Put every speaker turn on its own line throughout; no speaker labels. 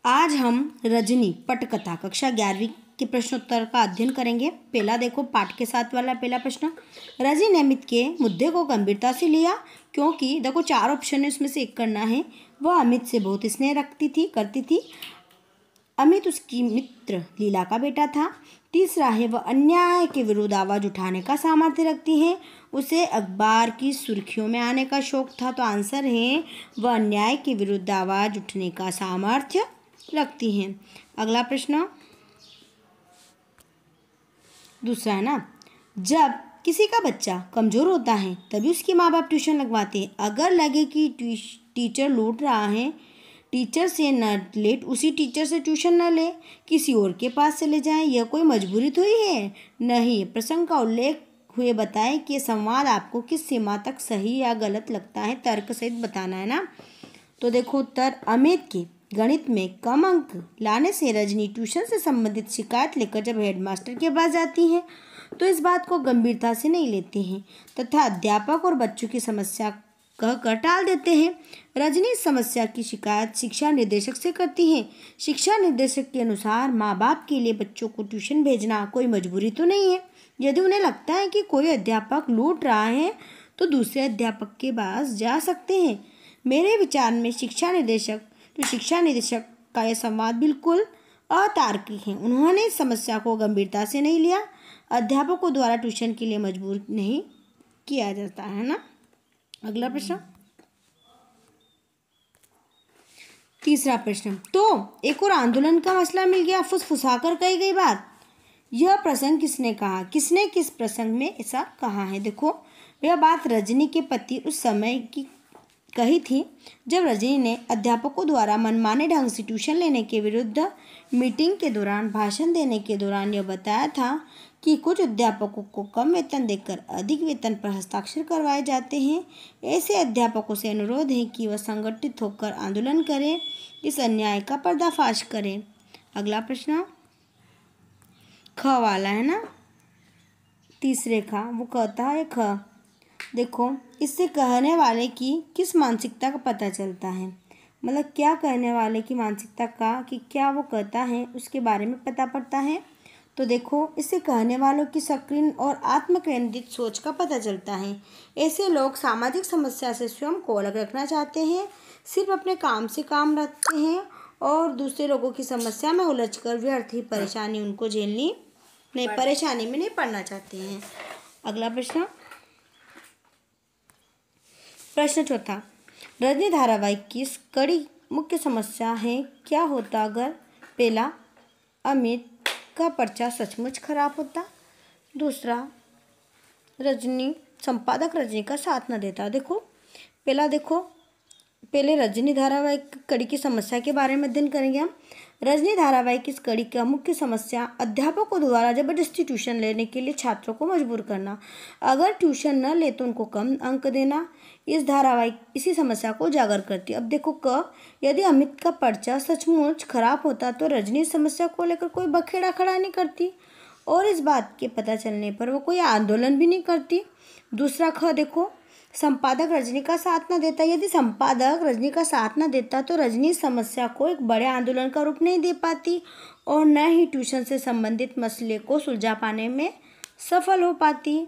आज हम रजनी पटकथा कक्षा 11वीं के प्रश्नोत्तर का अध्ययन करेंगे। पहला देखो, पाठ के साथ वाला पहला प्रश्न। रजनी ने अमित के मुद्दे को गंभीरता से लिया क्योंकि देखो 4 ऑप्शन है, उसमें से एक करना है। वह अमित से बहुत स्नेह करती थी। अमित उसकी मित्र लीला का बेटा था। तीसरा है, वह अन्याय के विरुद्ध आवाज़ उठाने का सामर्थ्य रखती है। उसे अखबार की सुर्खियों में आने का शौक था। तो आंसर है, वह अन्याय के विरुद्ध आवाज़ उठने का सामर्थ्य रखती हैं। अगला प्रश्न दूसरा है ना, जब किसी का बच्चा कमज़ोर होता है तभी उसके माँ बाप ट्यूशन लगवाते हैं। अगर लगे कि टीचर लूट रहा है, टीचर से न ले, उसी टीचर से ट्यूशन न ले, किसी और के पास चले जाएं। यह कोई मजबूरी तो ही है नहीं। प्रसंग का उल्लेख हुए बताएं कि संवाद आपको किस सीमा तक सही या गलत लगता है, तर्क सहित बताना है ना। तो देखो उत्तर, अमित के गणित में कम अंक लाने से रजनी ट्यूशन से संबंधित शिकायत लेकर जब हेडमास्टर के पास जाती हैं तो इस बात को गंभीरता से नहीं लेते हैं तथा अध्यापक और बच्चों की समस्या कहकर टाल देते हैं। रजनी इस समस्या की शिकायत शिक्षा निर्देशक से करती है। शिक्षा निर्देशक के अनुसार माँ बाप के लिए बच्चों को ट्यूशन भेजना कोई मजबूरी तो नहीं है। यदि उन्हें लगता है कि कोई अध्यापक लूट रहा है तो दूसरे अध्यापक के पास जा सकते हैं। मेरे विचार में शिक्षा निदेशक का यह संवाद बिल्कुल अतार्किक है। उन्होंने इस समस्या को गंभीरता से नहीं लिया। अध्यापकों द्वारा ट्यूशन के लिए मजबूर नहीं किया जाता है ना। अगला प्रश्न, तीसरा प्रश्न। तो एक और आंदोलन का मसला मिल गया, फुसफुसाकर कही गई बात। यह प्रसंग किसने कहा, किसने किस प्रसंग में ऐसा कहा है। देखो, यह बात रजनी के पति उस समय की कही थी जब रजनी ने अध्यापकों द्वारा मनमाने ढंग से ट्यूशन लेने के विरुद्ध मीटिंग के दौरान भाषण देने के दौरान यह बताया था कि कुछ अध्यापकों को कम वेतन देकर अधिक वेतन पर हस्ताक्षर करवाए जाते हैं। ऐसे अध्यापकों से अनुरोध है कि वह संगठित होकर आंदोलन करें, इस अन्याय का पर्दाफाश करें। अगला प्रश्न ख वाला है ना, तीसरे का, वो कहता है ख। देखो, इससे कहने वाले की किस मानसिकता का पता चलता है, मतलब क्या कहने वाले की मानसिकता का कि क्या वो कहता है उसके बारे में पता पड़ता है। तो देखो, इससे कहने वालों की सक्रिय और आत्मकेंद्रित सोच का पता चलता है। ऐसे लोग सामाजिक समस्या से स्वयं को अलग रखना चाहते हैं, सिर्फ अपने काम से काम रखते हैं और दूसरे लोगों की समस्या में उलझकर व्यर्थ ही परेशानी में नहीं पड़ना चाहते हैं। अगला प्रश्न चौथा, रजनी धारावाहिक की कड़ी मुख्य समस्या है। क्या होता अगर पहला, अमित का पर्चा सचमुच खराब होता। दूसरा, संपादक रजनी का साथ न देता। देखो, पहले रजनी धारावाहिक कड़ी की समस्या के बारे में अध्ययन करेंगे हम। रजनी धारावाहिक इस कड़ी का मुख्य समस्या अध्यापकों द्वारा जबरदस्ती ट्यूशन लेने के लिए छात्रों को मजबूर करना, अगर ट्यूशन न ले तो उनको कम अंक देना। इस धारावाहिक इसी समस्या को उजागर करती है। अब देखो क, यदि अमित का पर्चा सचमुच खराब होता तो रजनी इस समस्या को लेकर कोई बखेड़ा खड़ा नहीं करती और इस बात के पता चलने पर वो कोई आंदोलन भी नहीं करती। दूसरा ख देखो, संपादक रजनी का साथ न देता। यदि संपादक रजनी का साथ न देता तो रजनी समस्या को एक बड़े आंदोलन का रूप नहीं दे पाती और न ही ट्यूशन से संबंधित मसले को सुलझा पाने में सफल हो पाती।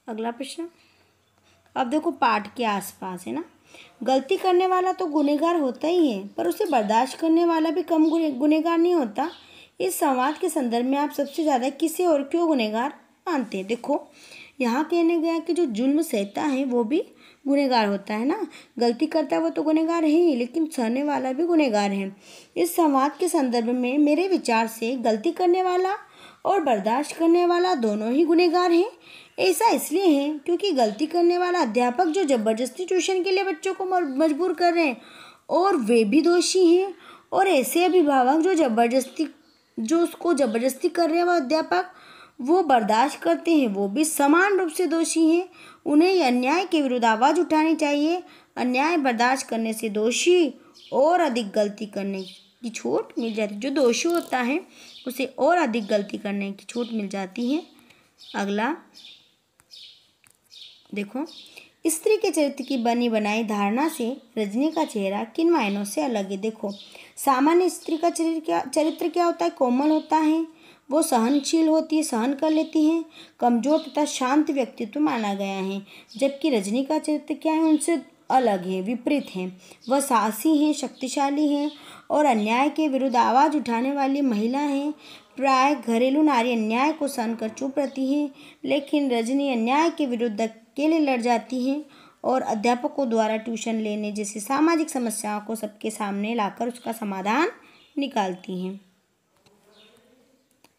अगला प्रश्न, अब देखो पाठ के आसपास है ना, गलती करने वाला तो गुनहगार होता ही है पर उसे बर्दाश्त करने वाला भी कम गुनहगार नहीं होता। इस संवाद के संदर्भ में आप सबसे ज़्यादा किसे और क्यों गुनहगार मानते हैं। देखो, यहाँ कहने गया कि जो जुल्म सहता है वो भी गुनहगार होता है ना। गलती करता है वो तो गुनहगार है ही, लेकिन सहने वाला भी गुनहगार है। इस संवाद के संदर्भ में मेरे विचार से गलती करने वाला और बर्दाश्त करने वाला दोनों ही गुनहगार हैं। ऐसा इसलिए है क्योंकि गलती करने वाला अध्यापक जो जबरदस्ती ट्यूशन के लिए बच्चों को मजबूर कर रहे हैं और वे भी दोषी हैं, और ऐसे अभिभावक जो उसको जबरदस्ती कर रहे हैं वो अध्यापक वो बर्दाश्त करते हैं, वो भी समान रूप से दोषी हैं। उन्हें अन्याय के विरुद्ध आवाज़ उठानी चाहिए। अन्याय बर्दाश्त करने से दोषी और अधिक गलती करने की छूट मिल जाती है। जो दोषी होता है उसे और अधिक गलती करने की छूट मिल जाती है। अगला देखो, स्त्री के चरित्र की बनी बनाई धारणा से रजनी का चेहरा किन मायनों से अलग है। देखो, सामान्य स्त्री का चरित्र क्या होता है, कोमल होता है, वो सहनशील होती है, सहन कर लेती हैं, कमजोर तथा शांत व्यक्तित्व माना गया है। जबकि रजनी का चरित्र क्या है, उनसे अलग है, विपरीत है। वह साहसी हैं, शक्तिशाली हैं और अन्याय के विरुद्ध आवाज़ उठाने वाली महिला हैं। प्राय घरेलू नारी अन्याय को सहन कर चुप रहती हैं, लेकिन रजनी अन्याय के विरुद्ध अकेले लड़ जाती हैं और अध्यापकों द्वारा ट्यूशन लेने जैसी सामाजिक समस्याओं को सबके सामने लाकर उसका समाधान निकालती हैं।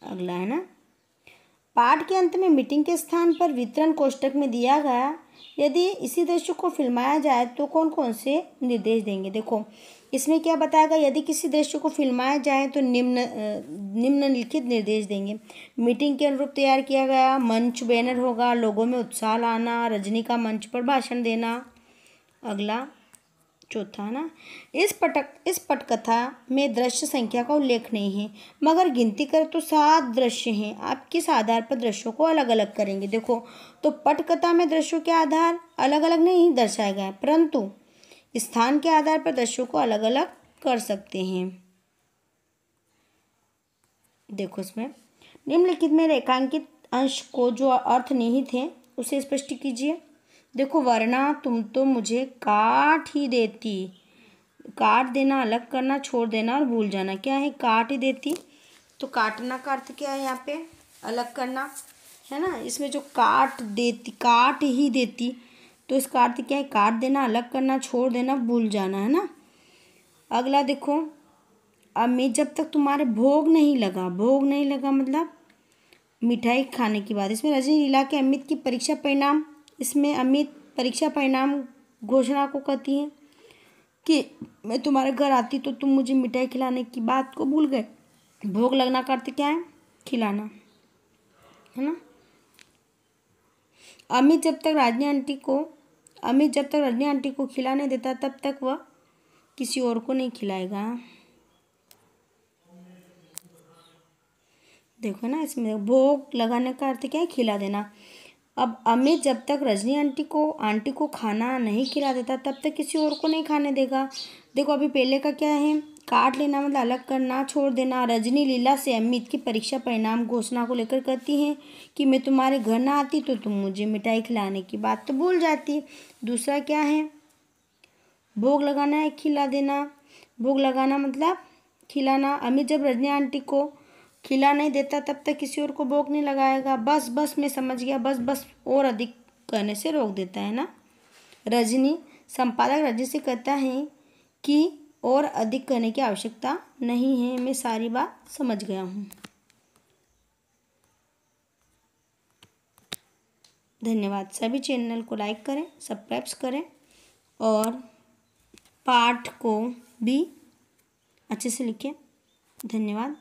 अगला है ना, पाठ के अंत में मीटिंग के स्थान पर वितरण कोष्ठक में दिया गया यदि इसी दृश्य को फिल्माया जाए तो कौन कौन से निर्देश देंगे। देखो, इसमें क्या बताया गया, यदि किसी दृश्य को फिल्माया जाए तो निम्नलिखित निर्देश देंगे। मीटिंग के अनुरूप तैयार किया गया मंच बैनर होगा, लोगों में उत्साह लाना, रजनी का मंच पर भाषण देना। अगला चौथा ना, इस पटकथा में दृश्य संख्या का उल्लेख नहीं है, मगर गिनती करें तो 7 दृश्य हैं। आप किस आधार पर दृश्यों को अलग अलग करेंगे। देखो, तो पटकथा में दृश्यों के आधार अलग अलग नहीं दर्शाए गए, परंतु स्थान के आधार पर दृश्यों को अलग अलग कर सकते हैं। देखो, इसमें निम्नलिखित में रेखांकित अंश को जो अर्थ निहित है उसे स्पष्ट कीजिए। देखो, वरना तुम तो मुझे काट ही देती। काट देना, अलग करना, छोड़ देना और भूल जाना। क्या है, काट ही देती। तो काटना का अर्थ क्या है यहाँ पे, अलग करना है ना। इसमें जो काट देती, काट ही देती, तो इसका अर्थ क्या है, काट देना, अलग करना, छोड़ देना, भूल जाना, है ना। अगला देखो, अमित जब तक तुम्हारे भोग नहीं लगा। भोग नहीं लगा मतलब मिठाई खाने की बात। इसमें रजनी लीला के अमित की परीक्षा परिणाम, इसमें अमित परीक्षा परिणाम घोषणा को कहती है कि मैं तुम्हारे घर आती तो तुम मुझे मिठाई खिलाने की बात को भूल गए। भोग लगना का अर्थ क्या है, खिलाना, है ना। अमित जब तक रजनी आंटी को खिला नहीं देता तब तक वह किसी और को नहीं खिलाएगा। देखो ना, इसमें भोग लगाने का अर्थ क्या है, खिला देना। अब अमित जब तक रजनी आंटी को खाना नहीं खिला देता तब तक किसी और को नहीं खाने देगा। देखो, अभी पहले का क्या है, काट लेना मतलब अलग करना, छोड़ देना। रजनी लीला से अमित की परीक्षा परिणाम घोषणा को लेकर कहती हैं कि मैं तुम्हारे घर ना आती तो तुम मुझे मिठाई खिलाने की बात तो भूल जाती। दूसरा क्या है, भोग लगाना है, खिला देना। भोग लगाना मतलब खिलाना। अमित जब रजनी आंटी को खिला नहीं देता तब तक किसी और को भोग नहीं लगाएगा। बस बस मैं समझ गया, बस बस और अधिक करने से रोक देता है ना। संपादक रजनी से कहता है कि और अधिक करने की आवश्यकता नहीं है, मैं सारी बात समझ गया हूँ। धन्यवाद। सभी चैनल को लाइक करें, सब्सक्राइब करें और पाठ को भी अच्छे से लिखें। धन्यवाद।